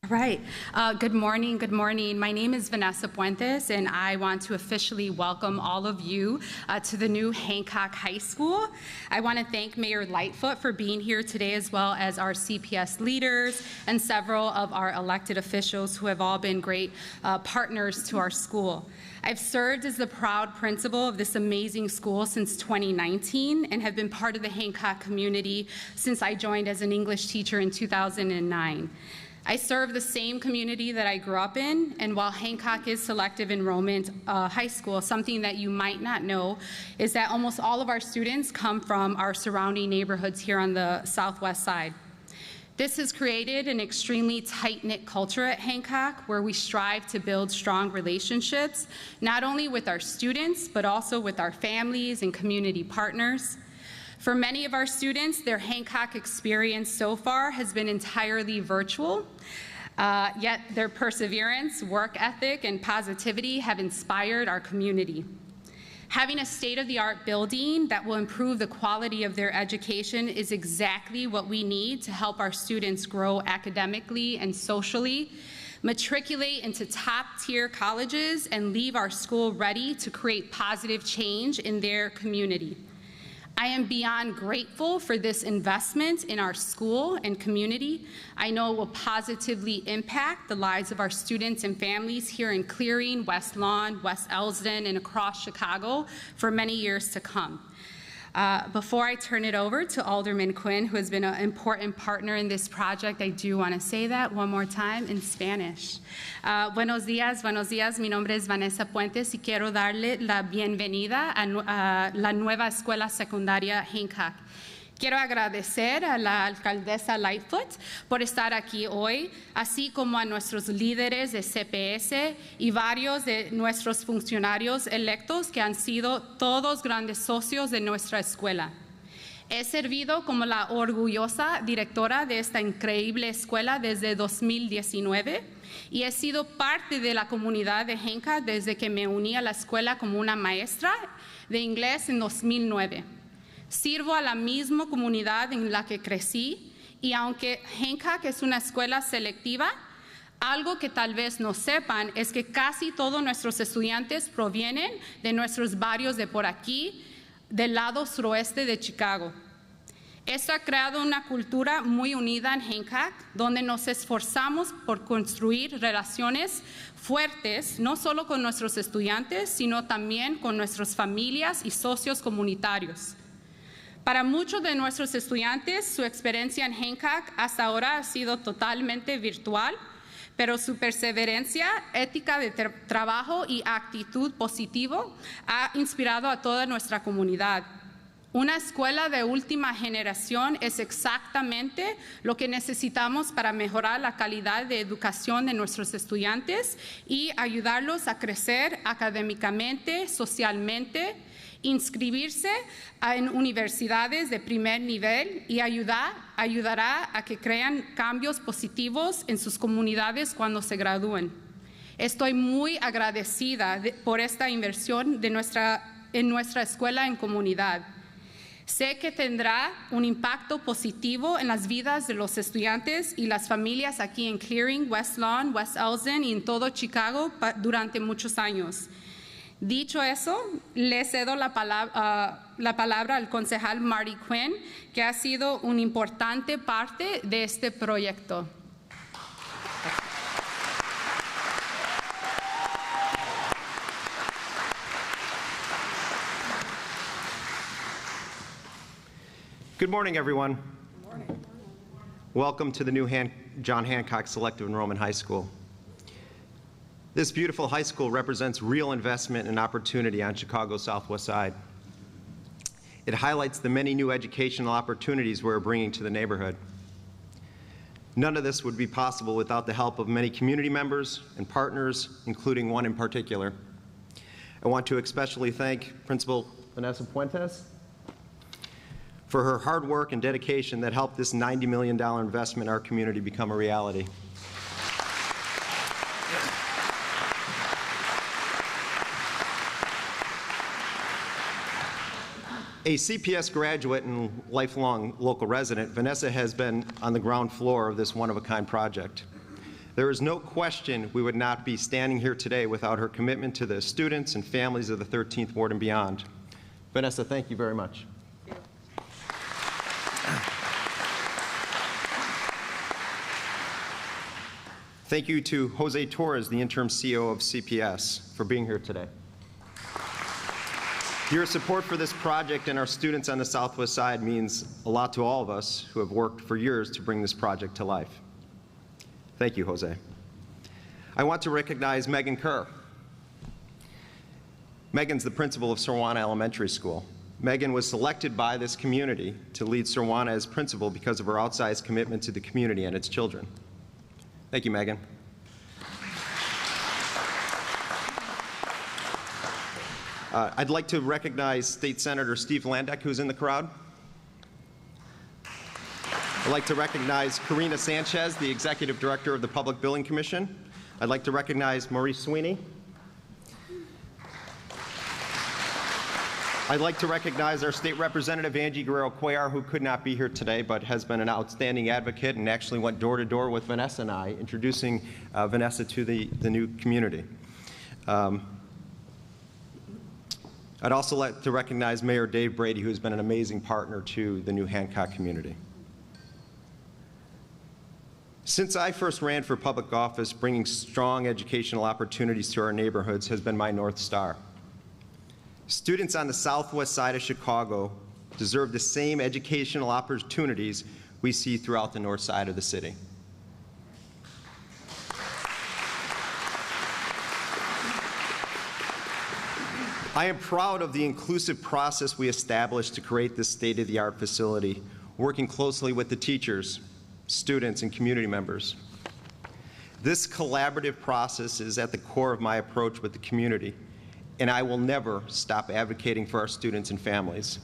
All right. Good morning. Good morning. My name is Vanessa Puentes, and I want to officially welcome all of you to the new Hancock High School. I want to thank Mayor Lightfoot for being here today, as well as our CPS leaders and several of our elected officials who have all been great partners to our school. I've served as the proud principal of this amazing school since 2019 and have been part of the Hancock community since I joined as an English teacher in 2009. I serve the same community that I grew up in, and while Hancock is selective enrollment high school, something that you might not know is that almost all of our students come from our surrounding neighborhoods here on the southwest side. This has created an extremely tight-knit culture at Hancock where we strive to build strong relationships, not only with our students, but also with our families and community partners. For many of our students, their Hancock experience so far has been entirely virtual, yet their perseverance, work ethic, and positivity have inspired our community. Having a state-of-the-art building that will improve the quality of their education is exactly what we need to help our students grow academically and socially, matriculate into top-tier colleges, and leave our school ready to create positive change in their community. I am beyond grateful for this investment in our school and community. I know it will positively impact the lives of our students and families here in Clearing, West Lawn, West Elsden, and across Chicago for many years to come. Before I turn it over to Alderman Quinn, who has been an important partner in this project, I do want to say that one more time in Spanish. Buenos días. Mi nombre es Vanessa Puentes y quiero darle la bienvenida a la nueva escuela secundaria Hancock. Quiero agradecer a la alcaldesa Lightfoot por estar aquí hoy, así como a nuestros líderes de CPS y varios de nuestros funcionarios electos que han sido todos grandes socios de nuestra escuela. He servido como la orgullosa directora de esta increíble escuela desde 2019 y he sido parte de la comunidad de Hancock desde que me uní a la escuela como una maestra de inglés en 2009. Sirvo a la misma comunidad en la que crecí y aunque Hancock es una escuela selectiva, algo que tal vez no sepan es que casi todos nuestros estudiantes provienen de nuestros barrios de por aquí, del lado suroeste de Chicago. Esto ha creado una cultura muy unida en Hancock, donde nos esforzamos por construir relaciones fuertes, no solo con nuestros estudiantes, sino también con nuestras familias y socios comunitarios. Para muchos de nuestros estudiantes, su experiencia en Hancock hasta ahora ha sido totalmente virtual, pero su perseverancia, ética de trabajo y actitud positiva ha inspirado a toda nuestra comunidad. Una escuela de última generación es exactamente lo que necesitamos para mejorar la calidad de educación de nuestros estudiantes y ayudarlos a crecer académicamente, socialmente, inscribirse en universidades de primer nivel y ayudará a que crean cambios positivos en sus comunidades cuando se gradúen. Estoy muy agradecida por esta inversión en nuestra escuela en comunidad. Sé que tendrá un impacto positivo en las vidas de los estudiantes y las familias aquí en Clearing, West Lawn, West Elsden y en todo Chicago durante muchos años. Dicho eso, le cedo la palabra al concejal Marty Quinn, que ha sido una importante parte de este proyecto. Good morning, everyone. Good morning. Welcome to the new John Hancock Selective Enrollment High School. This beautiful high school represents real investment and opportunity on Chicago's southwest side. It highlights the many new educational opportunities we're bringing to the neighborhood. None of this would be possible without the help of many community members and partners, including one in particular. I want to especially thank Principal Vanessa Puentes for her hard work and dedication that helped this $90 million investment in our community become a reality. A CPS graduate and lifelong local resident, Vanessa has been on the ground floor of this one-of-a-kind project. There is no question we would not be standing here today without her commitment to the students and families of the 13th Ward and beyond. Vanessa, thank you very much. Thank you to Jose Torres, the interim CEO of CPS, for being here today. Your support for this project and our students on the Southwest Side means a lot to all of us who have worked for years to bring this project to life. Thank you, Jose. I want to recognize Megan Kerr. Megan's the principal of Sorwana Elementary School. Megan was selected by this community to lead Sorwana as principal because of her outsized commitment to the community and its children. Thank you, Megan. I'd like to recognize State Senator Steve Landek, who's in the crowd. I'd like to recognize Karina Sanchez, the Executive Director of the Public Building Commission. I'd like to recognize Maurice Sweeney. I'd like to recognize our State Representative Angie Guerrero-Cuellar, who could not be here today, but has been an outstanding advocate and actually went door to door with Vanessa and I, introducing Vanessa to the new community. I'd also like to recognize Mayor Dave Brady, who has been an amazing partner to the new Hancock community. Since I first ran for public office, bringing strong educational opportunities to our neighborhoods has been my North Star. Students on the Southwest Side of Chicago deserve the same educational opportunities we see throughout the North Side of the city. I am proud of the inclusive process we established to create this state-of-the-art facility, working closely with the teachers, students, and community members. This collaborative process is at the core of my approach with the community, and I will never stop advocating for our students and families.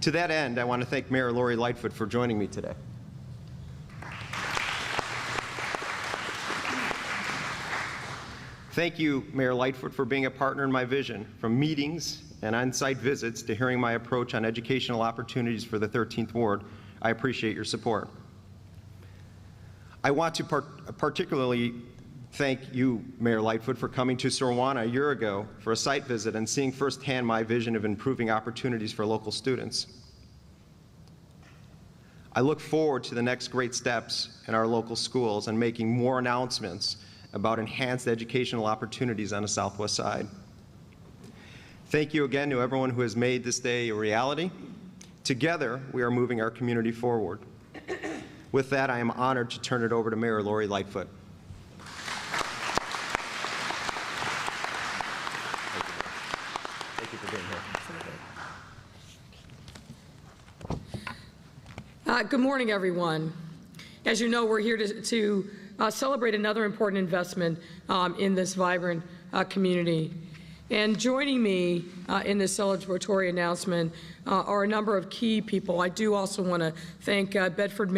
To that end, I want to thank Mayor Lori Lightfoot for joining me today. Thank you, Mayor Lightfoot, for being a partner in my vision, from meetings and on-site visits to hearing my approach on educational opportunities for the 13th Ward. I appreciate your support. I want to particularly thank you, Mayor Lightfoot, for coming to Sorwana a year ago for a site visit and seeing firsthand my vision of improving opportunities for local students. I look forward to the next great steps in our local schools and making more announcements about enhanced educational opportunities on the Southwest Side. Thank you again to everyone who has made this day a reality. Together, we are moving our community forward. With that, I am honored to turn it over to Mayor Lori Lightfoot. Thank you for being here. Good morning, everyone. As you know, we're here to celebrate another important investment in this vibrant community. And joining me in this celebratory announcement are a number of key people. I do also want to thank Bedford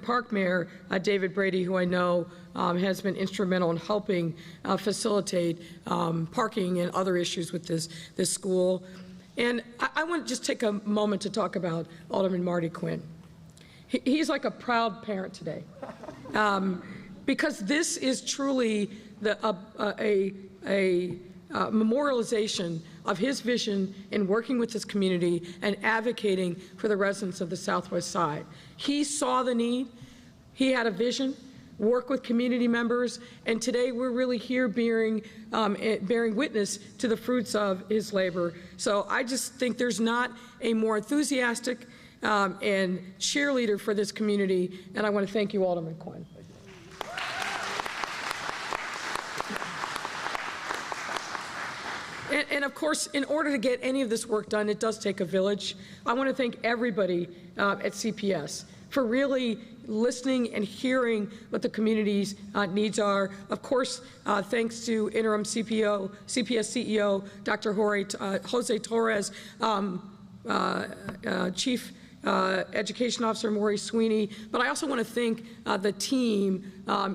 Park Mayor David Brady, who I know has been instrumental in helping facilitate parking and other issues with this school. And I want to just take a moment to talk about Alderman Marty Quinn. He's like a proud parent today, because this is truly a memorialization of his vision in working with this community and advocating for the residents of the Southwest Side. He saw the need, he had a vision, work with community members, and today we're really here bearing witness to the fruits of his labor. So I just think there's not a more enthusiastic and cheerleader for this community, and I want to thank you, Alderman Quinn. And of course, in order to get any of this work done, it does take a village. I want to thank everybody at CPS for really listening and hearing what the community's needs are. Of course, thanks to interim CPS CEO, Dr. Jose Torres, Chief Education Officer Maury Sweeney, but I also want to thank the team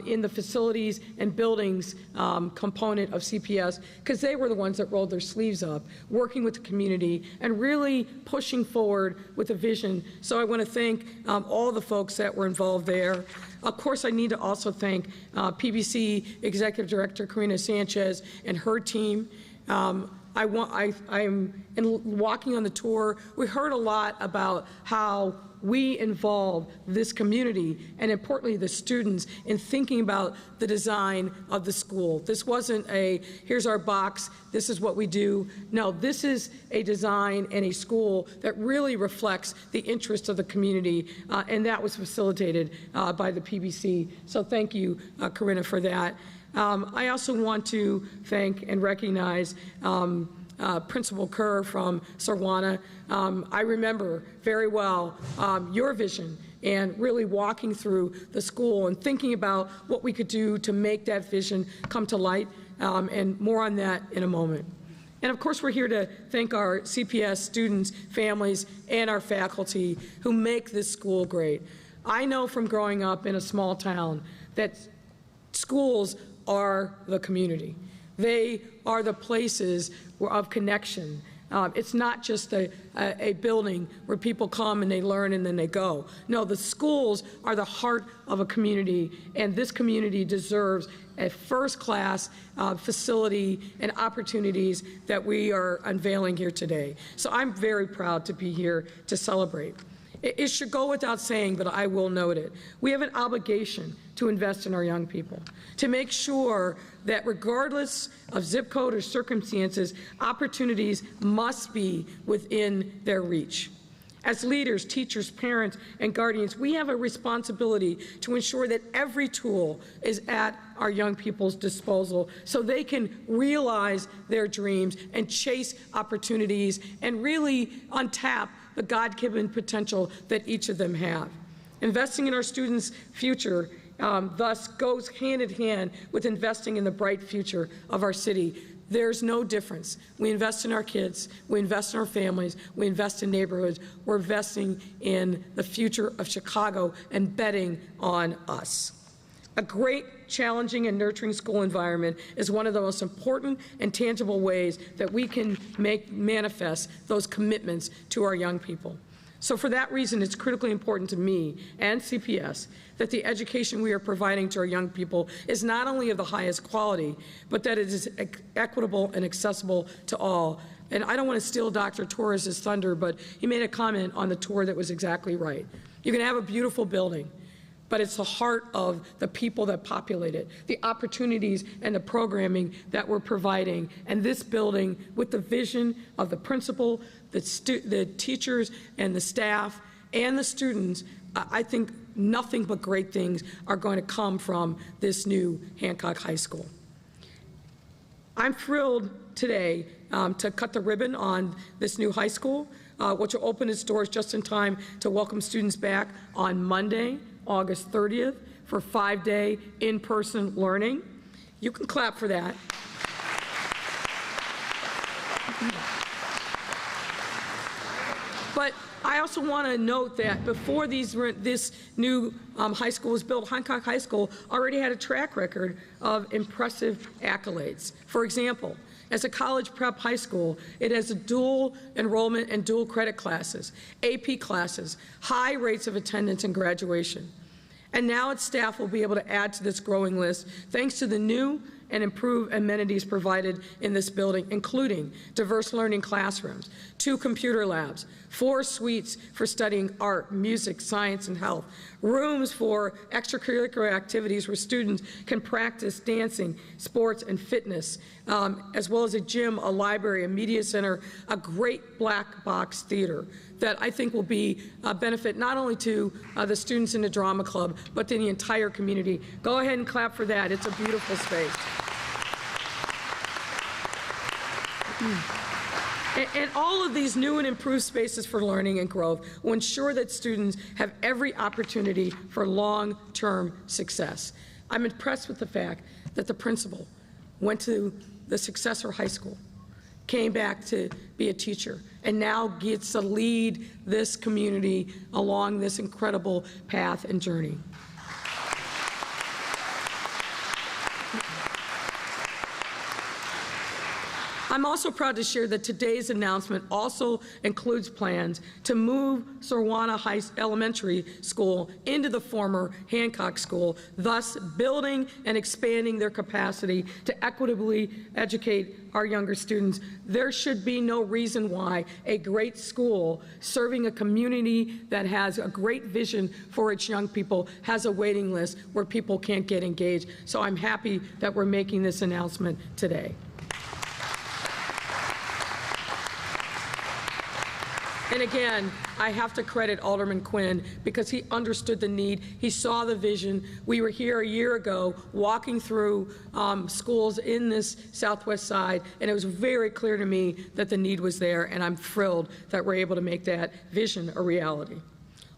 in the facilities and buildings component of CPS, because they were the ones that rolled their sleeves up, working with the community and really pushing forward with a vision. So I want to thank all the folks that were involved there. Of course, I need to also thank PBC Executive Director Karina Sanchez and her team. In walking on the tour, we heard a lot about how we involve this community and, importantly, the students in thinking about the design of the school. This wasn't a, here's our box, this is what we do. No, this is a design and a school that really reflects the interest of the community, and that was facilitated by the PBC. So thank you, Corinna, for that. I also want to thank and recognize Principal Kerr from Sarwana. I remember very well your vision and really walking through the school and thinking about what we could do to make that vision come to light, and more on that in a moment. And of course, we're here to thank our CPS students, families, and our faculty who make this school great. I know from growing up in a small town that schools are the community. They are the places of connection. It's not just a building where people come and they learn and then they go. No, the schools are the heart of a community, and this community deserves a first-class facility and opportunities that we are unveiling here today. So I'm very proud to be here to celebrate. It should go without saying, but I will note it. We have an obligation to invest in our young people, to make sure that regardless of zip code or circumstances, opportunities must be within their reach. As leaders, teachers, parents, and guardians, we have a responsibility to ensure that every tool is at our young people's disposal so they can realize their dreams and chase opportunities and really untap the God-given potential that each of them have. Investing in our students' future thus goes hand in hand with investing in the bright future of our city. There's no difference. We invest in our kids, we invest in our families, we invest in neighborhoods. We're investing in the future of Chicago and betting on us. A great, challenging, and nurturing school environment is one of the most important and tangible ways that we can make manifest those commitments to our young people. So for that reason, it's critically important to me and CPS that the education we are providing to our young people is not only of the highest quality, but that it is equitable and accessible to all. And I don't want to steal Dr. Torres' thunder, but he made a comment on the tour that was exactly right. You can have a beautiful building, but it's the heart of the people that populate it, the opportunities and the programming that we're providing. And this building, with the vision of the principal, the teachers and the staff and the students, I think nothing but great things are going to come from this new Hancock High School. I'm thrilled today to cut the ribbon on this new high school, which will open its doors just in time to welcome students back on Monday, August 30th, for 5-day in-person learning. You can clap for that. But I also want to note that before this new high school was built, Hancock High School already had a track record of impressive accolades. For example, as a college prep high school, it has a dual enrollment and dual credit classes, AP classes, high rates of attendance and graduation. And now its staff will be able to add to this growing list thanks to the new and improved amenities provided in this building, including diverse learning classrooms, 2 computer labs, 4 suites for studying art, music, science, and health, rooms for extracurricular activities where students can practice dancing, sports, and fitness, as well as a gym, a library, a media center, a great black box theater that I think will be a benefit not only to the students in the drama club, but to the entire community. Go ahead and clap for that. It's a beautiful space. And all of these new and improved spaces for learning and growth will ensure that students have every opportunity for long-term success. I'm impressed with the fact that the principal went to the successor high school came back to be a teacher, and now gets to lead this community along this incredible path and journey. I'm also proud to share that today's announcement also includes plans to move Sorwana Elementary School into the former Hancock School, thus building and expanding their capacity to equitably educate our younger students. There should be no reason why a great school serving a community that has a great vision for its young people has a waiting list where people can't get engaged. So I'm happy that we're making this announcement today. And again, I have to credit Alderman Quinn because he understood the need. He saw the vision. We were here a year ago walking through schools in this southwest side, and it was very clear to me that the need was there, and I'm thrilled that we're able to make that vision a reality.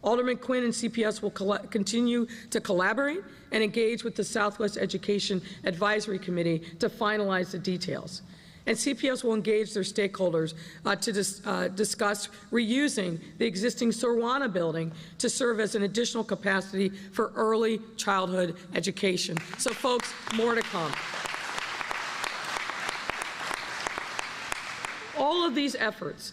Alderman Quinn and CPS will continue to collaborate and engage with the Southwest Education Advisory Committee to finalize the details. And CPS will engage their stakeholders to discuss reusing the existing Sorwana building to serve as an additional capacity for early childhood education. So folks, more to come. All of these efforts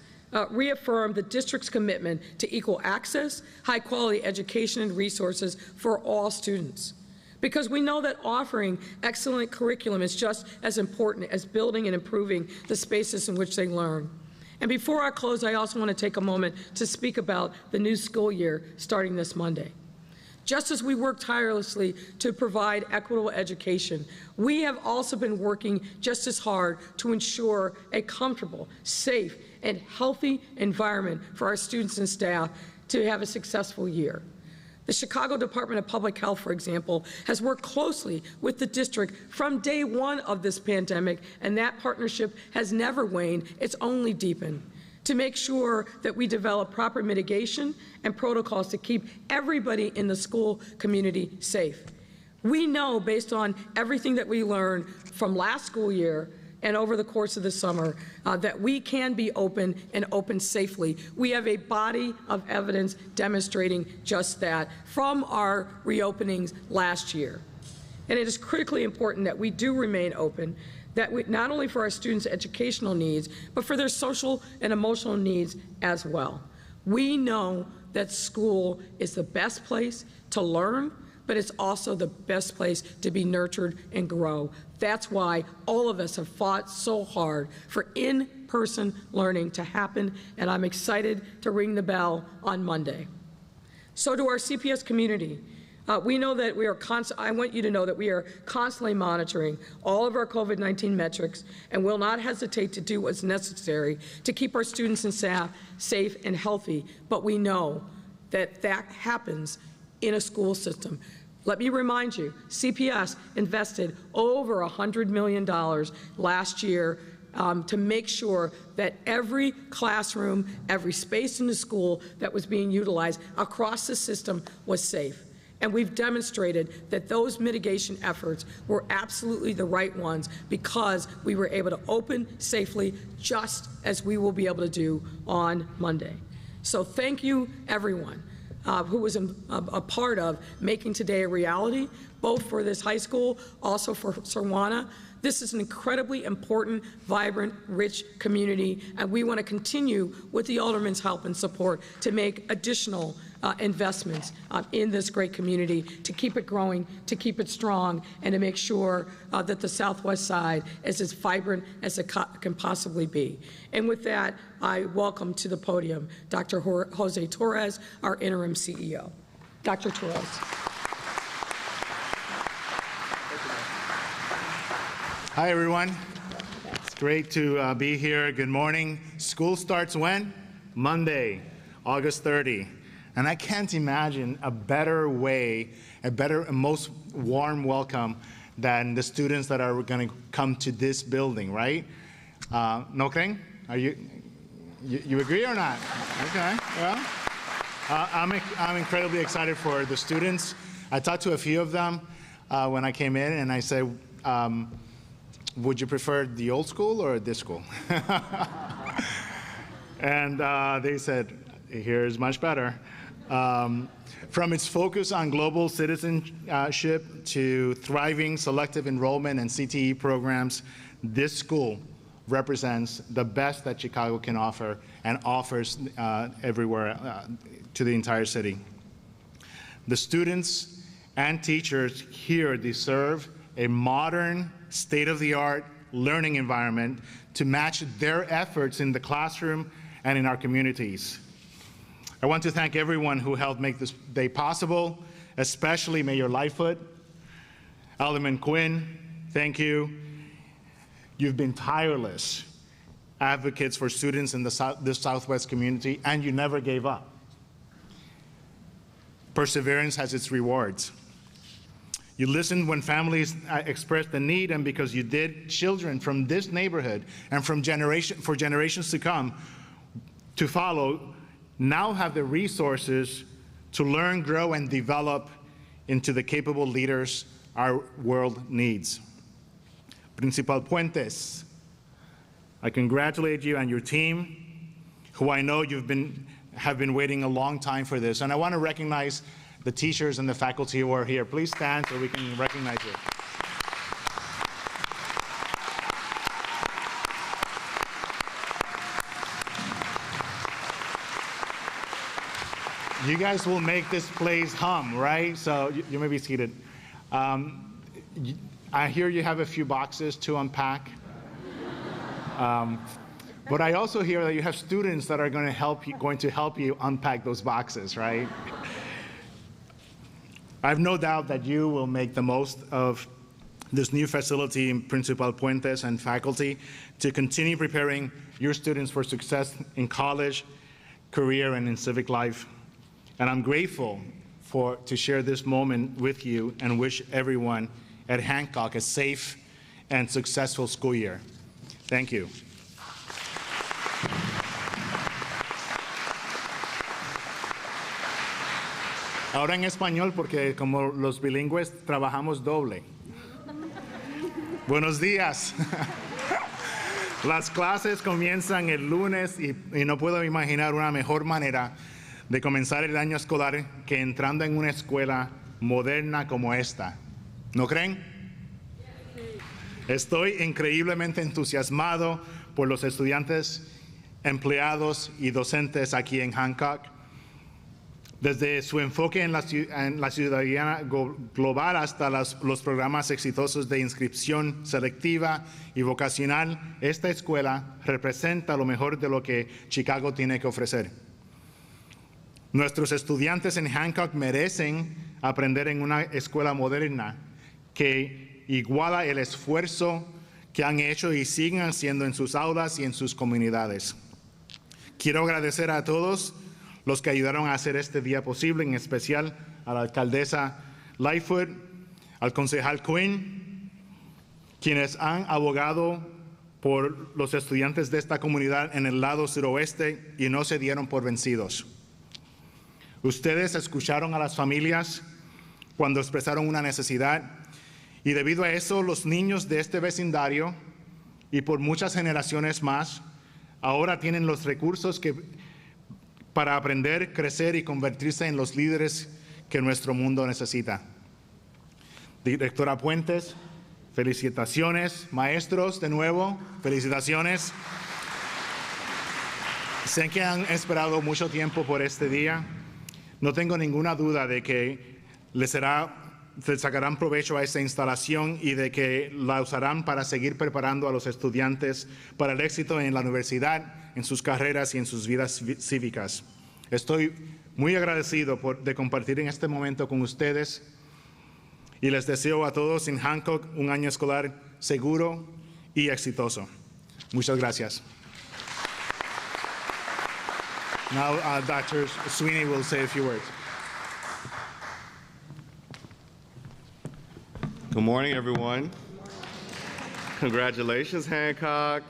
reaffirm the district's commitment to equal access, high-quality education and resources for all students. Because we know that offering excellent curriculum is just as important as building and improving the spaces in which they learn. And before I close, I also want to take a moment to speak about the new school year starting this Monday. Just as we work tirelessly to provide equitable education, we have also been working just as hard to ensure a comfortable, safe, and healthy environment for our students and staff to have a successful year. The Chicago Department of Public Health, for example, has worked closely with the district from day one of this pandemic, and that partnership has never waned, it's only deepened, to make sure that we develop proper mitigation and protocols to keep everybody in the school community safe. We know, based on everything that we learned from last school year and over the course of the summer, that we can be open and open safely. We have a body of evidence demonstrating just that from our reopenings last year. And it is critically important that we do remain open, that we, not only for our students' educational needs, but for their social and emotional needs as well. We know that school is the best place to learn, but it's also the best place to be nurtured and grow. That's why all of us have fought so hard for in-person learning to happen, and I'm excited to ring the bell on Monday. So to our CPS community, we know that we are I want you to know that we are constantly monitoring all of our COVID-19 metrics and will not hesitate to do what's necessary to keep our students and staff safe and healthy, but we know that that happens in a school system. Let me remind you, CPS invested over $100 million last year to make sure that every classroom, every space in the school that was being utilized across the system was safe. And we've demonstrated that those mitigation efforts were absolutely the right ones because we were able to open safely, just as we will be able to do on Monday. So thank you, everyone, who was a part of making today a reality, both for this high school, also for Sorwana. This is an incredibly important, vibrant, rich community, and we want to continue with the Alderman's help and support to make additional investments in this great community, to keep it growing, to keep it strong, and to make sure that the Southwest side is as vibrant as it can possibly be. And with that, I welcome to the podium Dr. Jose Torres, our interim CEO. Dr. Torres. Hi, everyone. It's great to be here. Good morning. School starts when? Monday, August 30. And I can't imagine a better way, a better and most warm welcome than the students that are going to come to this building, right? No creen? Are you agree or not? Okay, well, I'm incredibly excited for the students. I talked to a few of them when I came in, and I said, would you prefer the old school or this school? And they said, here's much better. From its focus on global citizenship to thriving selective enrollment and CTE programs, this school represents the best that Chicago can offer and offers everywhere to the entire city. The students and teachers here deserve a modern, state-of-the-art learning environment to match their efforts in the classroom and in our communities. I want to thank everyone who helped make this day possible, especially Mayor Lightfoot, Alderman Quinn, thank you. You've been tireless advocates for students in this Southwest community, and you never gave up. Perseverance has its rewards. You listened when families expressed the need, and because you did, children from this neighborhood and for generations to come to follow now have the resources to learn, grow, and develop into the capable leaders our world needs. Principal Puentes, I congratulate you and your team, who I know have been waiting a long time for this. And I want to recognize the teachers and the faculty who are here. Please stand so we can recognize you. You guys will make this place hum, right? So you may be seated. I hear you have a few boxes to unpack. But I also hear that you have students that are going to help you unpack those boxes, right? I have no doubt that you will make the most of this new facility in Principal Puentes and faculty to continue preparing your students for success in college, career, and in civic life. And I'm grateful to share this moment with you and wish everyone at Hancock a safe and successful school year. Thank you. Ahora en español, porque como los bilingües trabajamos doble. Buenos días. Las clases comienzan el lunes y no puedo imaginar una mejor manera de comenzar el año escolar que entrando en una escuela moderna como esta. ¿No creen? Estoy increíblemente entusiasmado por los estudiantes, empleados y docentes aquí en Hancock. Desde su enfoque en la ciudadanía global hasta los programas exitosos de inscripción selectiva y vocacional, esta escuela representa lo mejor de lo que Chicago tiene que ofrecer. Nuestros estudiantes en Hancock merecen aprender en una escuela moderna que iguala el esfuerzo que han hecho y siguen haciendo en sus aulas y en sus comunidades. Quiero agradecer a todos los que ayudaron a hacer este día posible, en especial a la alcaldesa Lightfoot, al concejal Quinn, quienes han abogado por los estudiantes de esta comunidad en el lado suroeste y no se dieron por vencidos. Ustedes escucharon a las familias cuando expresaron una necesidad y debido a eso los niños de este vecindario y por muchas generaciones más ahora tienen los recursos para aprender, crecer y convertirse en los líderes que nuestro mundo necesita. Directora Puentes, felicitaciones. Maestros, de nuevo, felicitaciones. Sé que han esperado mucho tiempo por este día. No tengo ninguna duda de que les sacarán provecho a esta instalación y de que la usarán para seguir preparando a los estudiantes para el éxito en la universidad, en sus carreras y en sus vidas cívicas. Estoy muy agradecido de compartir en este momento con ustedes y les deseo a todos en Hancock un año escolar seguro y exitoso. Muchas gracias. Now, Dr. Sweeney will say a few words. Good morning, everyone. Congratulations, Hancock.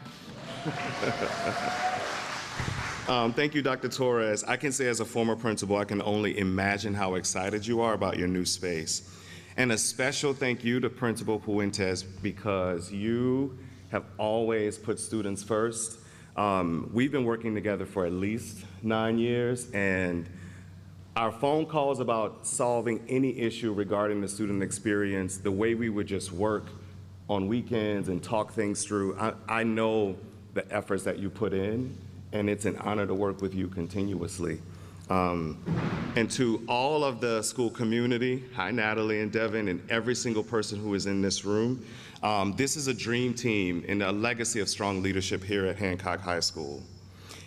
Thank you, Dr. Torres. I can say as a former principal, I can only imagine how excited you are about your new space. And a special thank you to Principal Puentes, because you have always put students first. We've been working together for at least 9 years, and our phone calls about solving any issue regarding the student experience, the way we would just work on weekends and talk things through, I know the efforts that you put in, and it's an honor to work with you continuously. And to all of the school community, hi Natalie and Devin, and every single person who is in this room, this is a dream team and a legacy of strong leadership here at Hancock High School.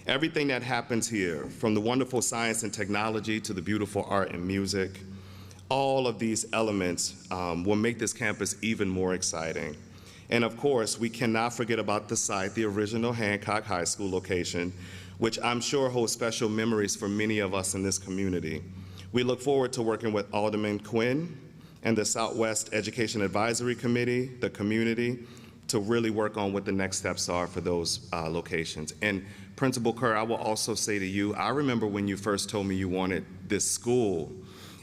Everything that happens here, from the wonderful science and technology to the beautiful art and music, all of these elements will make this campus even more exciting. And of course, we cannot forget about the site, the original Hancock High School location, which I'm sure holds special memories for many of us in this community. We look forward to working with Alderman Quinn and the Southwest Education Advisory Committee, the community, to really work on what the next steps are for those locations. And Principal Kerr, I will also say to you, I remember when you first told me you wanted this school,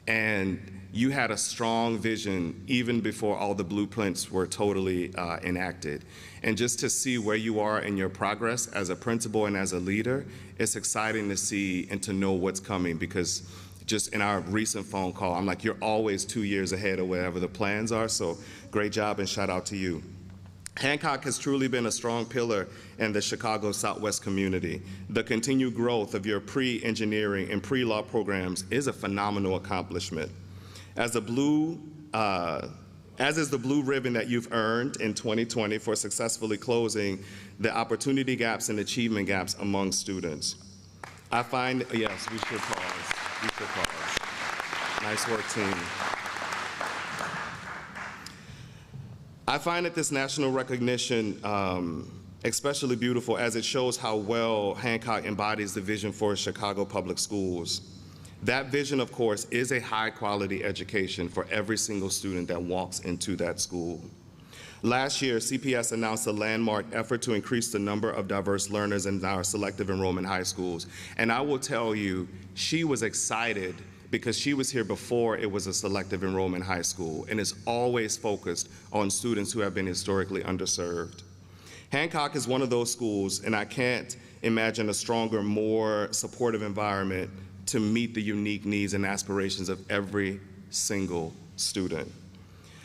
and you had a strong vision even before all the blueprints were totally enacted. And just to see where you are in your progress as a principal and as a leader, it's exciting to see and to know what's coming, because just in our recent phone call, I'm like, you're always 2 years ahead of whatever the plans are, so great job and shout out to you. Hancock has truly been a strong pillar in the Chicago Southwest community. The continued growth of your pre-engineering and pre-law programs is a phenomenal accomplishment. As is the blue ribbon that you've earned in 2020 for successfully closing the opportunity gaps and achievement gaps among students. I find, yes, we should pause. We should pause. Nice work, team. I find that this national recognition especially beautiful, as it shows how well Hancock embodies the vision for Chicago Public Schools. That vision, of course, is a high-quality education for every single student that walks into that school. Last year, CPS announced a landmark effort to increase the number of diverse learners in our selective enrollment high schools. And I will tell you, she was excited because she was here before it was a selective enrollment high school, and is always focused on students who have been historically underserved. Hancock is one of those schools, and I can't imagine a stronger, more supportive environment to meet the unique needs and aspirations of every single student.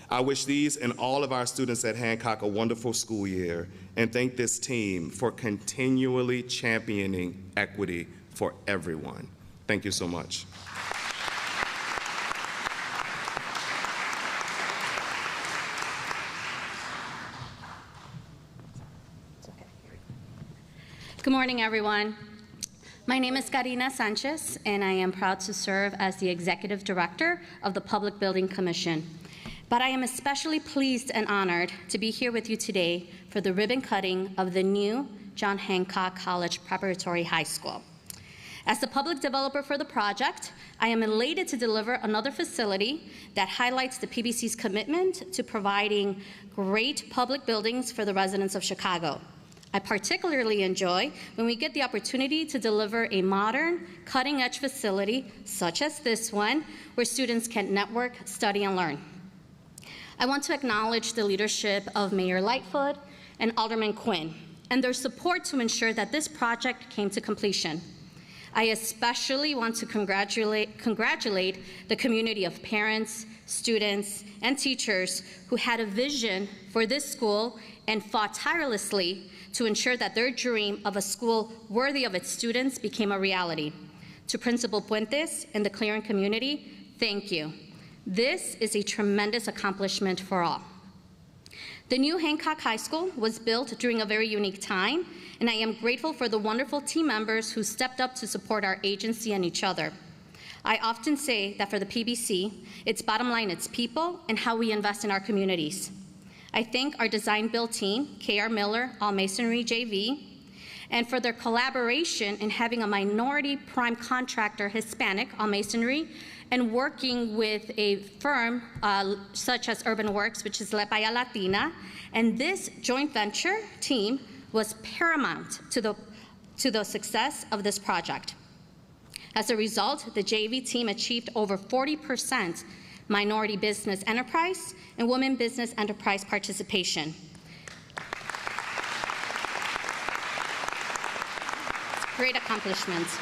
I wish these and all of our students at Hancock a wonderful school year, and thank this team for continually championing equity for everyone. Thank you so much. Good morning, everyone. My name is Karina Sanchez, and I am proud to serve as the Executive Director of the Public Building Commission. But I am especially pleased and honored to be here with you today for the ribbon cutting of the new John Hancock College Preparatory High School. As the public developer for the project, I am elated to deliver another facility that highlights the PBC's commitment to providing great public buildings for the residents of Chicago. I particularly enjoy when we get the opportunity to deliver a modern, cutting-edge facility, such as this one, where students can network, study, and learn. I want to acknowledge the leadership of Mayor Lightfoot and Alderman Quinn, and their support to ensure that this project came to completion. I especially want to congratulate the community of parents, students, and teachers who had a vision for this school and fought tirelessly to ensure that their dream of a school worthy of its students became a reality. To Principal Puentes and the Clearing community, thank you. This is a tremendous accomplishment for all. The new Hancock High School was built during a very unique time, and I am grateful for the wonderful team members who stepped up to support our agency and each other. I often say that for the PBC, its bottom line, it's people and how we invest in our communities. I thank our design-build team, K.R. Miller, All Masonry JV, and for their collaboration in having a minority prime contractor, Hispanic, All Masonry, and working with a firm such as Urban Works, which is led by a Latina. And this joint venture team was paramount to the success of this project. As a result, the JV team achieved over 40% minority business enterprise, and women business enterprise participation. Great accomplishments.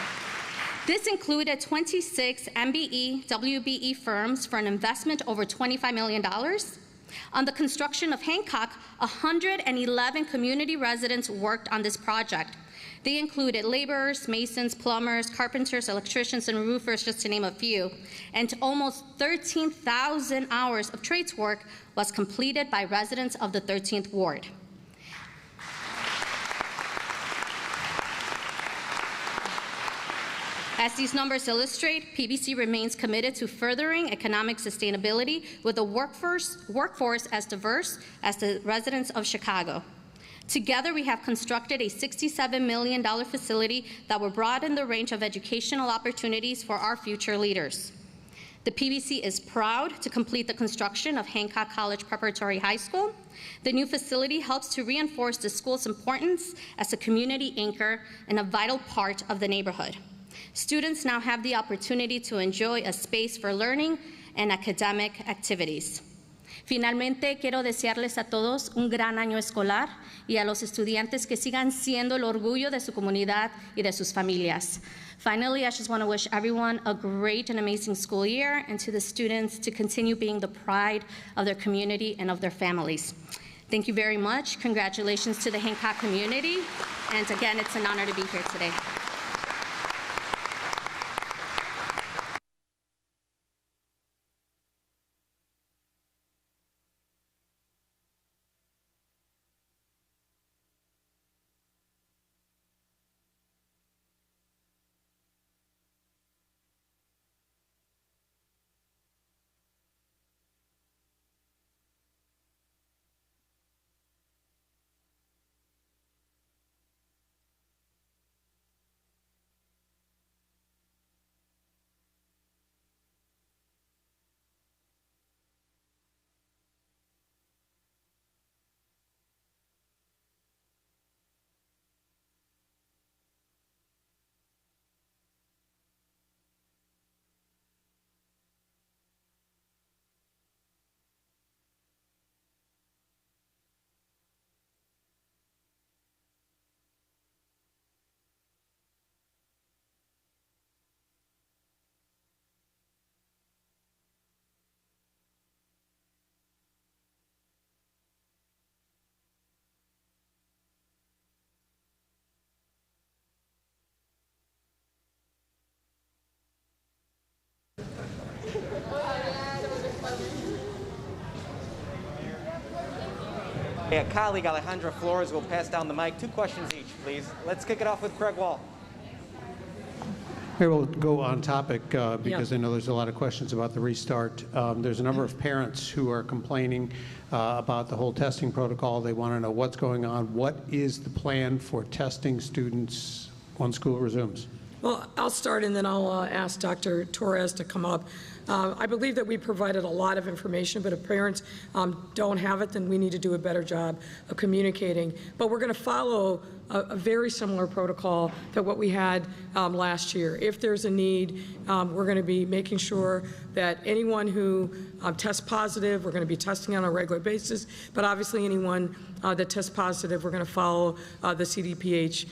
This included 26 MBE, WBE firms for an investment over $25 million. On the construction of Hancock, 111 community residents worked on this project. They included laborers, masons, plumbers, carpenters, electricians, and roofers, just to name a few. And almost 13,000 hours of trades work was completed by residents of the 13th Ward. As these numbers illustrate, PBC remains committed to furthering economic sustainability with a workforce as diverse as the residents of Chicago. Together, we have constructed a $67 million facility that will broaden the range of educational opportunities for our future leaders. The PBC is proud to complete the construction of Hancock College Preparatory High School. The new facility helps to reinforce the school's importance as a community anchor and a vital part of the neighborhood. Students now have the opportunity to enjoy a space for learning and academic activities. Finalmente, quiero desearles a todos un gran año escolar y a los estudiantes que sigan siendo el orgullo de su comunidad y de sus familias. Finally, I just want to wish everyone a great and amazing school year, and to the students to continue being the pride of their community and of their families. Thank you very much. Congratulations to the Hancock community. And again, it's an honor to be here today. A colleague, Alejandra Flores, will pass down the mic. 2 questions each, please. Let's kick it off with Craig Wall. Here we'll go on topic because I know there's a lot of questions about the restart. There's a number of parents who are complaining about the whole testing protocol. They want to know what's going on. What is the plan for testing students when school resumes? Well, I'll start and then I'll ask Dr. Torres to come up. I believe that we provided a lot of information, but if parents don't have it, then we need to do a better job of communicating. But we're going to follow a very similar protocol to what we had last year. If there's a need, we're going to be making sure that anyone who tests positive, we're going to be testing on a regular basis, but obviously anyone that tests positive, we're going to follow the CDPH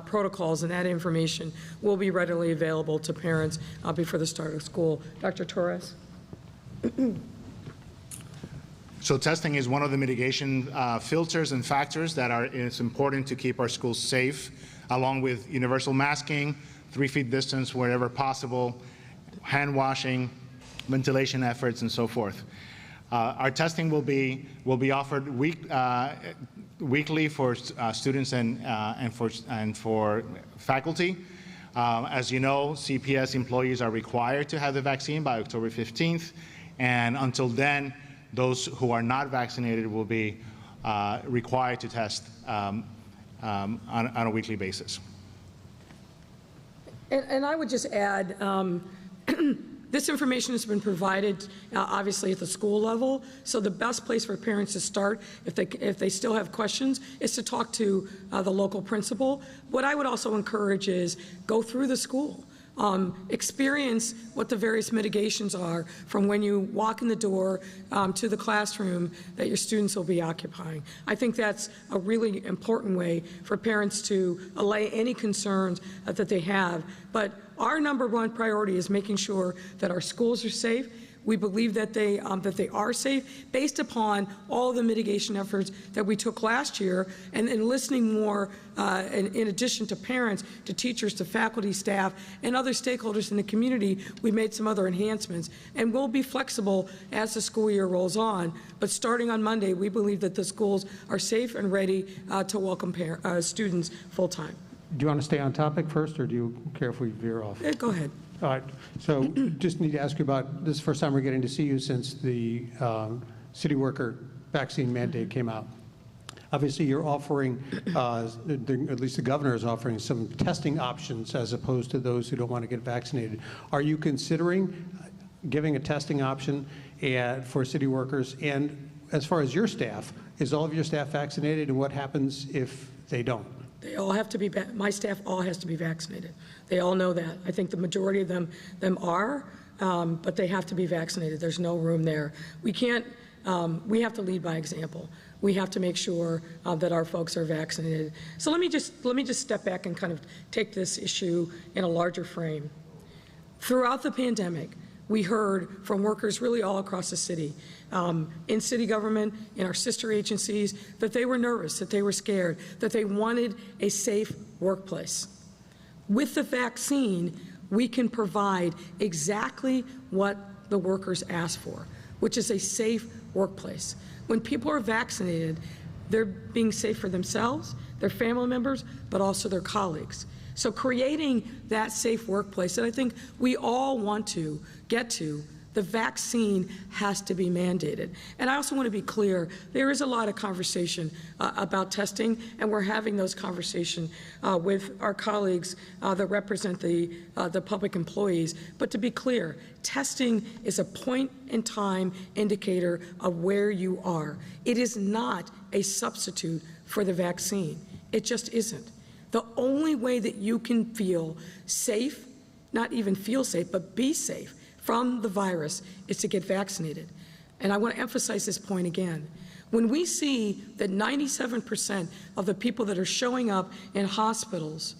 protocols, and that information will be readily available to parents before the start of school. Dr. Torres. So testing is one of the mitigation filters and factors that it's important to keep our schools safe, along with universal masking, 3 feet distance wherever possible, hand washing, ventilation efforts, and so forth. Our testing will be offered weekly for students and for faculty. As you know, CPS employees are required to have the vaccine by October 15th, and until then, those who are not vaccinated will be required to test on a weekly basis. And I would just add, this information has been provided obviously at the school level, so the best place for parents to start if they still have questions is to talk to the local principal. What I would also encourage is go through the school. experience what the various mitigations are from when you walk in the door to the classroom that your students will be occupying. I think that's a really important way for parents to allay any concerns that they have. But our #1 priority is making sure that our schools are safe. We believe that they are safe based upon all the mitigation efforts that we took last year, and listening more, in addition to parents, to teachers, to faculty, staff, and other stakeholders in the community. We made some other enhancements, and we'll be flexible as the school year rolls on. But starting on Monday, we believe that the schools are safe and ready to welcome students full time. Do you want to stay on topic first, or do you care if we veer off? Go ahead. All right. So just need to ask you about, this is the first time we're getting to see you since the city worker vaccine mandate came out. Obviously, you're offering, at least the governor is offering some testing options as opposed to those who don't want to get vaccinated. Are you considering giving a testing option for city workers? And as far as your staff, is all of your staff vaccinated, and what happens if they don't? They all have to be, my staff all has to be vaccinated. They all know that. I think the majority of them are, but they have to be vaccinated. There's no room there. We can't, we have to lead by example. We have to make sure that our folks are vaccinated. So let me just step back and kind of take this issue in a larger frame. Throughout the pandemic, we heard from workers really all across the city, in city government, in our sister agencies, that they were nervous, that they were scared, that they wanted a safe workplace. With the vaccine, we can provide exactly what the workers asked for, which is a safe workplace. When people are vaccinated, they're being safe for themselves, their family members, but also their colleagues. So creating that safe workplace that I think we all want to get to, the vaccine has to be mandated. And I also want to be clear, there is a lot of conversation about testing, and we're having those conversations with our colleagues that represent the public employees. But to be clear, testing is a point-in-time indicator of where you are. It is not a substitute for the vaccine. It just isn't. The only way that you can feel safe, not even feel safe, but be safe from the virus is to get vaccinated. And I want to emphasize this point again. When we see that 97% of the people that are showing up in hospitals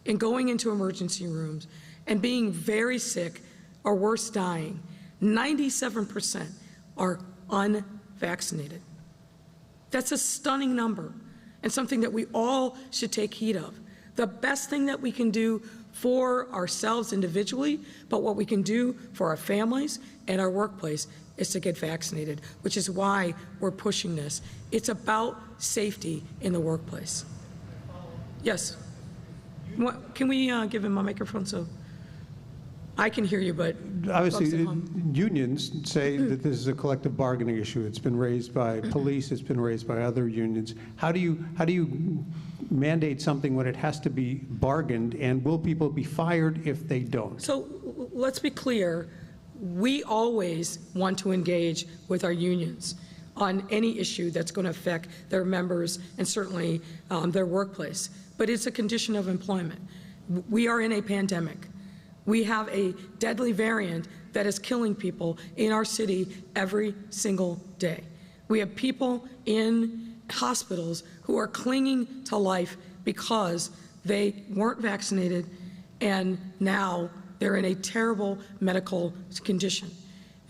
and going into emergency rooms and being very sick or worse, dying, 97% are unvaccinated. That's a stunning number, and something that we all should take heed of. The best thing that we can do for ourselves individually, but what we can do for our families and our workplace is to get vaccinated, which is why we're pushing this. It's about safety in the workplace. Yes. Can we give him a microphone so I can hear you, but obviously unions say that this is a collective bargaining issue. It's been raised by police, it's been raised by other unions. How do you mandate something when it has to be bargained, and will people be fired if they don't? So let's be clear, we always want to engage with our unions on any issue that's going to affect their members and certainly their workplace. But it's a condition of employment. We are in a pandemic. We have a deadly variant that is killing people in our city every single day. We have people in hospitals who are clinging to life because they weren't vaccinated, and now they're in a terrible medical condition.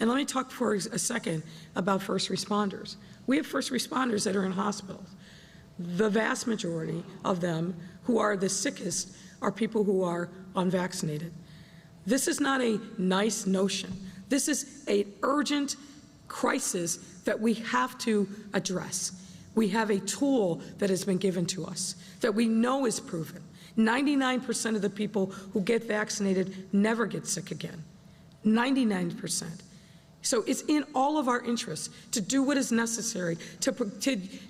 And let me talk for a second about first responders. We have first responders that are in hospitals. The vast majority of them who are the sickest are people who are unvaccinated. This is not a nice notion. This is an urgent crisis that we have to address. We have a tool that has been given to us that we know is proven. 99% of the people who get vaccinated never get sick again. 99%. So it's in all of our interests to do what is necessary to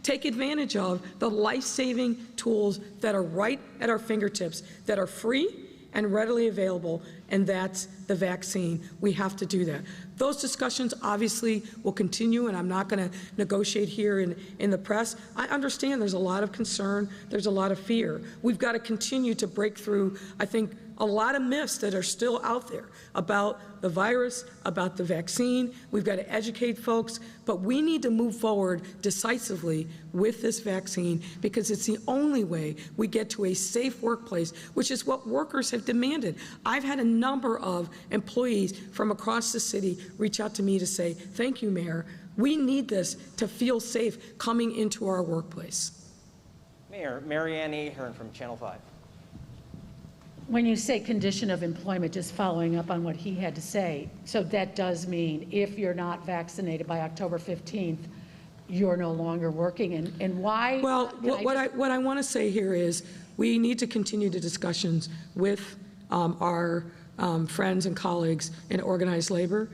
take advantage of the life-saving tools that are right at our fingertips, that are free and readily available, and that's the vaccine. We have to do that. Those discussions obviously will continue, and I'm not going to negotiate here in the press. I understand there's a lot of concern, there's a lot of fear. We've got to continue to break through, I think, a lot of myths that are still out there about the virus, about the vaccine. We've got to educate folks, but we need to move forward decisively with this vaccine because it's the only way we get to a safe workplace, which is what workers have demanded. I've had a number of employees from across the city reach out to me to say, thank you, Mayor. We need this to feel safe coming into our workplace. Mayor, Marianne Ahern from Channel 5. When you say condition of employment, just following up on what he had to say, so that does mean if you're not vaccinated by October 15th, you're no longer working, and why? Well, what I want to say here is we need to continue the discussions with our friends and colleagues in organized labor.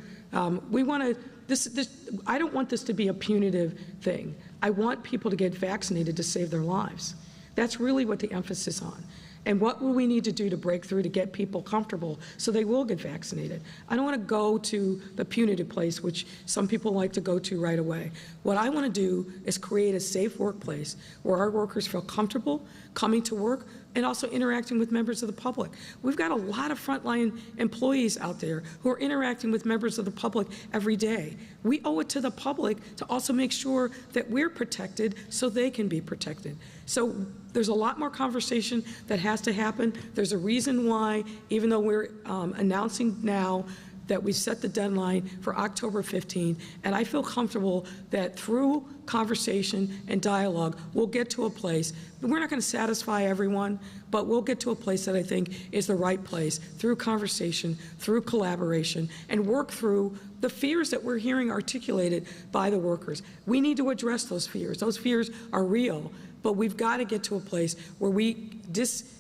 We want to, I don't want this to be a punitive thing. I want people to get vaccinated to save their lives. That's really what the emphasis on. And what will we need to do to break through to get people comfortable so they will get vaccinated? I don't want to go to the punitive place, which some people like to go to right away. What I want to do is create a safe workplace where our workers feel comfortable coming to work and also interacting with members of the public. We've got a lot of frontline employees out there who are interacting with members of the public every day. We owe it to the public to also make sure that we're protected so they can be protected. So there's a lot more conversation that has to happen. There's a reason why, even though we're announcing now that we set the deadline for October 15th, and I feel comfortable that through conversation and dialogue, we'll get to a place. We're not going to satisfy everyone, but we'll get to a place that I think is the right place through conversation, through collaboration, and work through the fears that we're hearing articulated by the workers. We need to address those fears. Those fears are real, but we've got to get to a place where we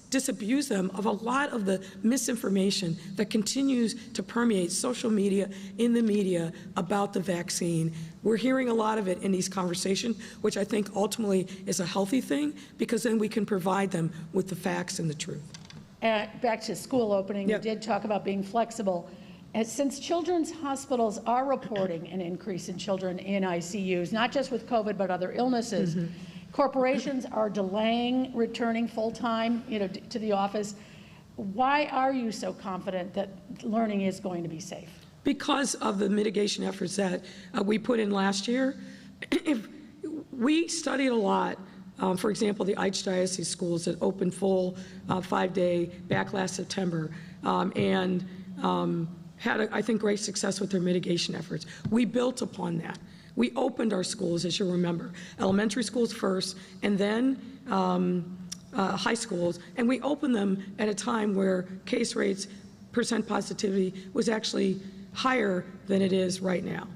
disabuse them of a lot of the misinformation that continues to permeate social media, in the media, about the vaccine. We're hearing a lot of it in these conversations, which I think ultimately is a healthy thing, because then we can provide them with the facts and the truth. Back to school opening, Yep. You did talk about being flexible. And since children's hospitals are reporting an increase in children in ICUs, not just with COVID, but other illnesses, corporations are delaying returning full-time, to the office. Why are you so confident that learning is going to be safe? Because of the mitigation efforts that we put in last year. We studied a lot. For example, the Archdiocese schools that opened full 5-day back last September and had, I think, great success with their mitigation efforts. We built upon that. We opened our schools, as you'll remember, elementary schools first, and then high schools, and we opened them at a time where case rates, percent positivity, was actually higher than it is right now.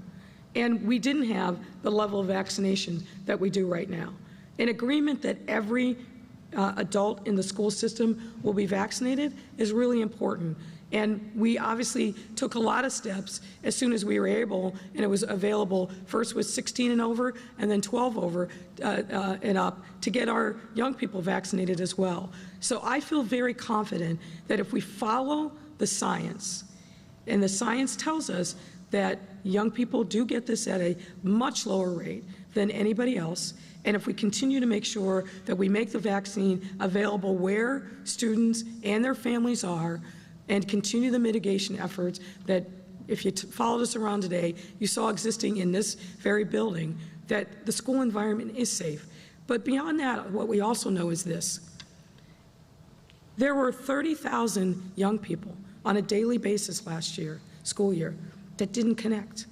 And we didn't have the level of vaccination that we do right now. An agreement that every adult in the school system will be vaccinated is really important. And we obviously took a lot of steps as soon as we were able, and it was available. First was 16 and over, and then 12 over and up, to get our young people vaccinated as well. So I feel very confident that if we follow the science, and the science tells us that young people do get this at a much lower rate than anybody else, and if we continue to make sure that we make the vaccine available where students and their families are, and continue the mitigation efforts that, if you followed us around today, you saw existing in this very building, that the school environment is safe. But beyond that, what we also know is this. There were 30,000 young people on a daily basis last year, school year, that didn't connect,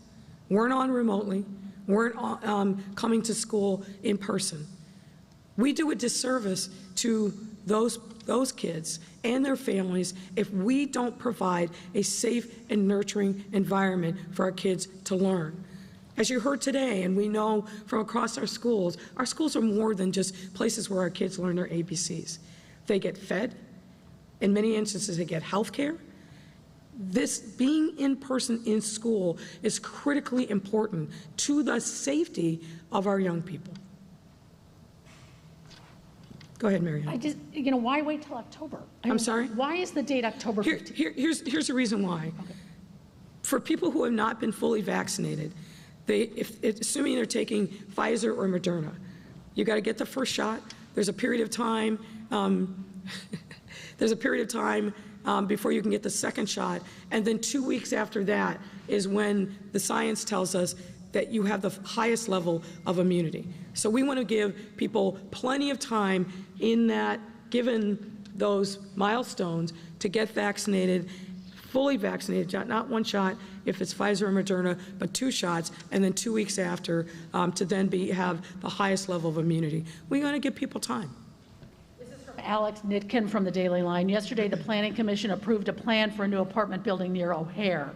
weren't on remotely, weren't coming to school in person. We do a disservice to those kids and their families if we don't provide a safe and nurturing environment for our kids to learn. As you heard today, and we know from across our schools are more than just places where our kids learn their ABCs. They get fed. In many instances, they get health care. This being in person in school is critically important to the safety of our young people. Go ahead, Marianne. Why wait till October? I'm sorry? Why is the date October 15th? Here's the reason why. Okay. For people who have not been fully vaccinated, assuming they're taking Pfizer or Moderna, you got to get the first shot. There's a period of time. before you can get the second shot. And then 2 weeks after that is when the science tells us that you have the highest level of immunity. So we want to give people plenty of time in that, given those milestones, to get vaccinated, fully vaccinated, not one shot if it's Pfizer or Moderna, but 2 shots, and then 2 weeks after to then have the highest level of immunity. We want to give people time. Alex Nitkin from the Daily Line. Yesterday, the Planning Commission approved a plan for a new apartment building near O'Hare,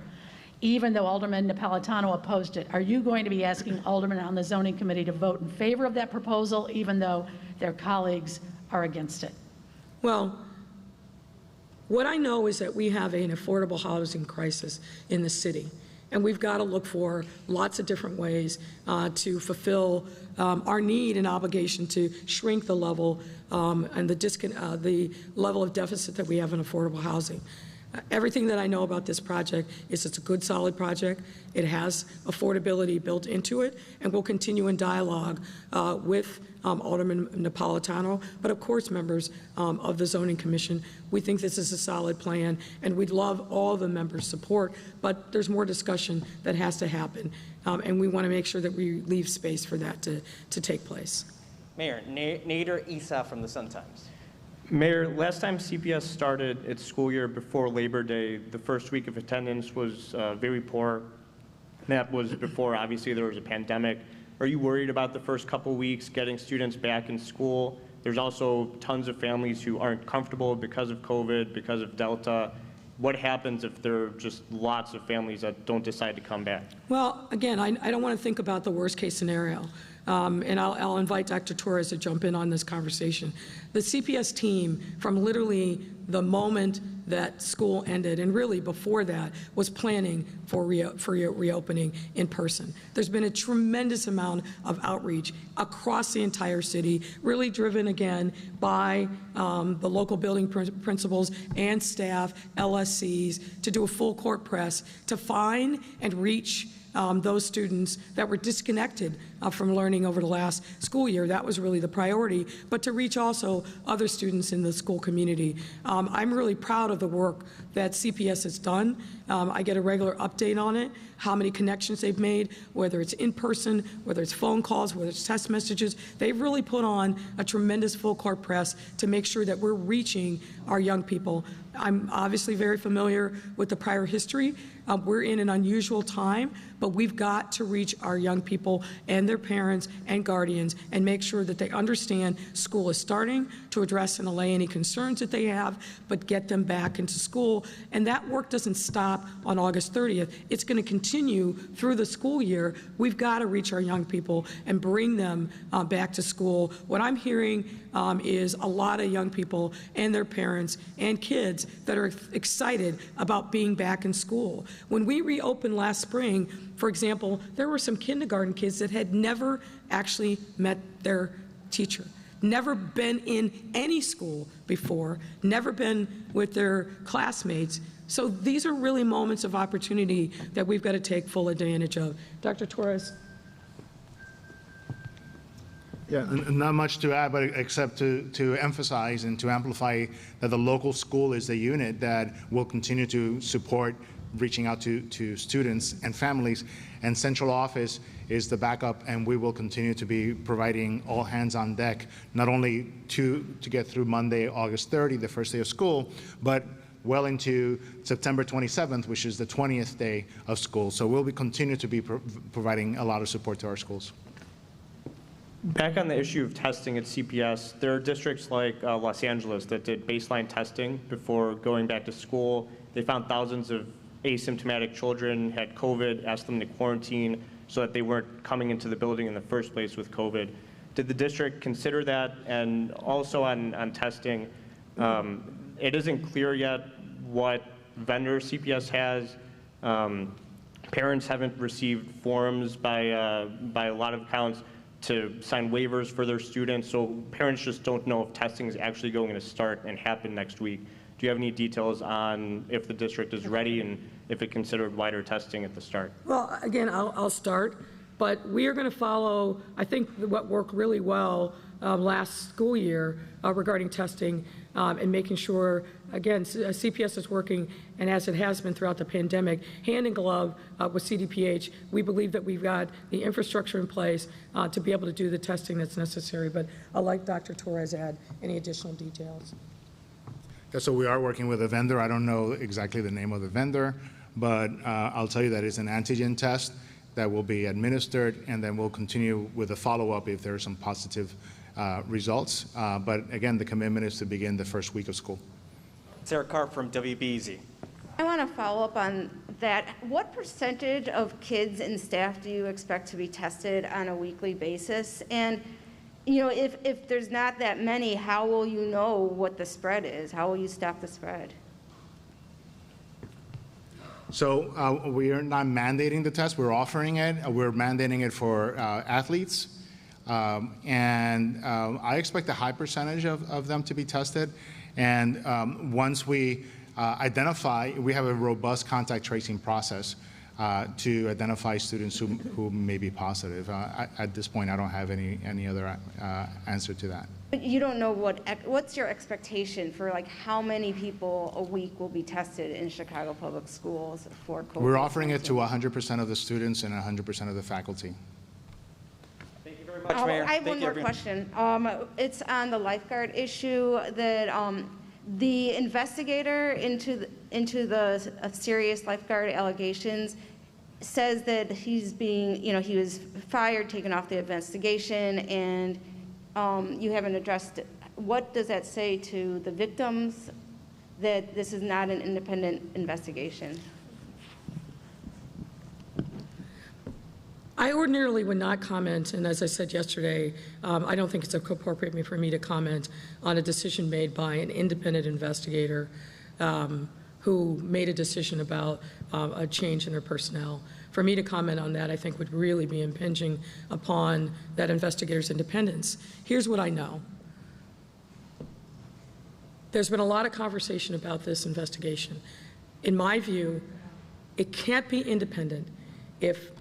even though Alderman Napolitano opposed it. Are you going to be asking Alderman on the Zoning Committee to vote in favor of that proposal, even though their colleagues are against it? Well, what I know is that we have an affordable housing crisis in the city, and we've got to look for lots of different ways to fulfill our need and obligation to shrink the level and the level of deficit that we have in affordable housing. Everything that I know about this project is it's a good, solid project. It has affordability built into it, and we'll continue in dialogue with Alderman Napolitano, but of course members of the Zoning Commission. We think this is a solid plan, and we'd love all the members' support, but there's more discussion that has to happen, and we want to make sure that we leave space for that to take place. Mayor, Nader Issa from the Sun-Times. Mayor, last time CPS started its school year before Labor Day, the first week of attendance was very poor. That was before, obviously, there was a pandemic. Are you worried about the first couple weeks getting students back in school? There's also tons of families who aren't comfortable because of COVID, because of Delta. What happens if there are just lots of families that don't decide to come back? Well, again, I don't want to think about the worst case scenario. And I'll invite Dr. Torres to jump in on this conversation. The CPS team, from literally the moment that school ended, and really before that, was planning for reopening in person. There's been a tremendous amount of outreach across the entire city, really driven again by the local building principals and staff, LSCs, to do a full court press to find and reach those students that were disconnected from learning over the last school year. That was really the priority, but to reach also other students in the school community. I'm really proud of the work that CPS has done. I get a regular update on it, how many connections they've made, whether it's in person, whether it's phone calls, whether it's text messages. They've really put on a tremendous full court press to make sure that we're reaching our young people. I'm obviously very familiar with the prior history. We're in an unusual time, but we've got to reach our young people and their parents and guardians and make sure that they understand school is starting, to address and allay any concerns that they have, but get them back into school. And that work doesn't stop on August 30th. It's going to continue through the school year. We've got to reach our young people and bring them back to school. What I'm hearing is a lot of young people and their parents and kids that are excited about being back in school. When we reopened last spring, for example, there were some kindergarten kids that had never actually met their teacher, never been in any school before, never been with their classmates. So these are really moments of opportunity that we've got to take full advantage of. Dr. Torres. Yeah, not much to add, but except to emphasize and to amplify that the local school is the unit that will continue to support reaching out to students and families, and central office is the backup, and we will continue to be providing all hands on deck, not only to get through Monday, August 30, the first day of school, but well into September 27th, which is the 20th day of school. So we'll continue to be providing a lot of support to our schools. Back on the issue of testing at CPS, there are districts like Los Angeles that did baseline testing before going back to school. They found thousands of asymptomatic children had COVID, asked them to quarantine so that they weren't coming into the building in the first place with COVID. Did the district consider that? And also on testing, it isn't clear yet what vendors CPS has. Parents haven't received forms by a lot of accounts to sign waivers for their students, so parents just don't know if testing is actually going to start and happen next week. Do you have any details on if the district is ready and if it considered wider testing at the start? Well, again, I'll start, but we are going to follow, I think, what worked really well last school year regarding testing and making sure Again, CPS is working, and as it has been throughout the pandemic, hand in glove with CDPH. We believe that we've got the infrastructure in place to be able to do the testing that's necessary. But I'll let Dr. Torres add any additional details. Yeah, so we are working with a vendor. I don't know exactly the name of the vendor, but I'll tell you that it's an antigen test that will be administered, and then we'll continue with a follow-up if there are some positive results. But again, the commitment is to begin the first week of school. Sarah Karp from WBEZ. I want to follow up on that. What percentage of kids and staff do you expect to be tested on a weekly basis? And you know, if there's not that many, how will you know what the spread is? How will you stop the spread? So we are not mandating the test. We're offering it. We're mandating it for athletes. And I expect a high percentage of them to be tested. And once we identify, we have a robust contact tracing process to identify students who may be positive. At this point, I don't have any other answer to that. But you don't know what's your expectation for like how many people a week will be tested in Chicago Public Schools for COVID? We're offering it to 100% of the students and 100% of the faculty. Thank you very much, Mayor. I have one more question. It's on the lifeguard issue that the investigator into the serious lifeguard allegations says that he's being, he was fired, taken off the investigation, and you haven't addressed it. What does that say to the victims that this is not an independent investigation? I ordinarily would not comment, and as I said yesterday, I don't think it's appropriate for me to comment on a decision made by an independent investigator who made a decision about a change in their personnel. For me to comment on that, I think would really be impinging upon that investigator's independence. Here's what I know. There's been a lot of conversation about this investigation. In my view, it can't be independent if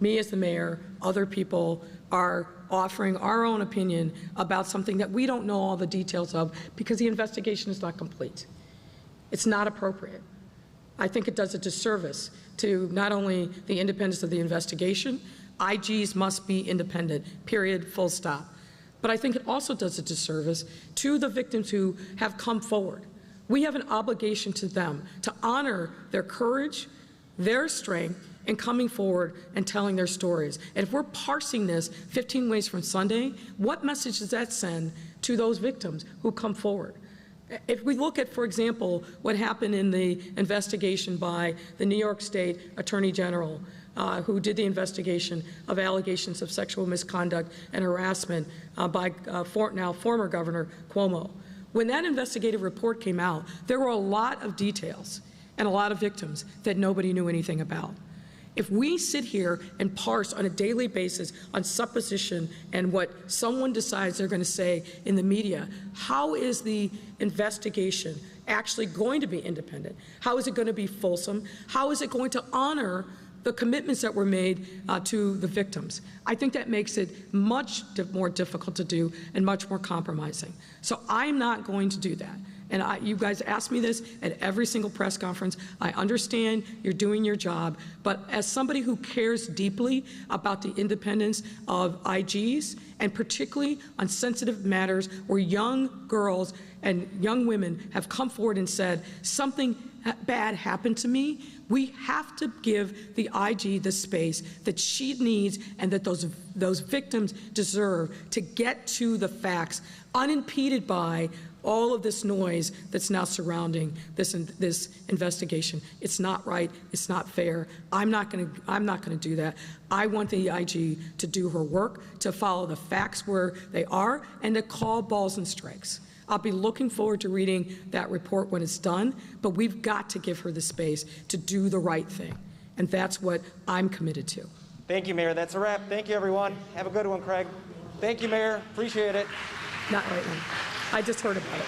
me as the mayor, other people are offering our own opinion about something that we don't know all the details of because the investigation is not complete. It's not appropriate. I think it does a disservice to not only the independence of the investigation, IGs must be independent, period, full stop. But I think it also does a disservice to the victims who have come forward. We have an obligation to them to honor their courage, their strength, and coming forward and telling their stories. And if we're parsing this 15 ways from Sunday, what message does that send to those victims who come forward? If we look at, for example, what happened in the investigation by the New York State Attorney General, who did the investigation of allegations of sexual misconduct and harassment by now former Governor Cuomo. When that investigative report came out, there were a lot of details and a lot of victims that nobody knew anything about. If we sit here and parse on a daily basis on supposition and what someone decides they're going to say in the media, how is the investigation actually going to be independent? How is it going to be fulsome? How is it going to honor the commitments that were made to the victims? I think that makes it much more difficult to do and much more compromising. So I'm not going to do that. And you guys ask me this at every single press conference. I understand you're doing your job, but as somebody who cares deeply about the independence of IGs, and particularly on sensitive matters where young girls and young women have come forward and said, something bad happened to me, we have to give the IG the space that she needs and that those victims deserve to get to the facts unimpeded by all of this noise that's now surrounding this investigation. It's not right. It's not fair. I'm not going to do that. I want the IG to do her work, to follow the facts where they are, and to call balls and strikes. I'll be looking forward to reading that report when it's done, but we've got to give her the space to do the right thing, and that's what I'm committed to. Thank you, Mayor. That's a wrap. Thank you, everyone. Have a good one, Craig. Thank you, Mayor. Appreciate it. Not right now. I just heard about it.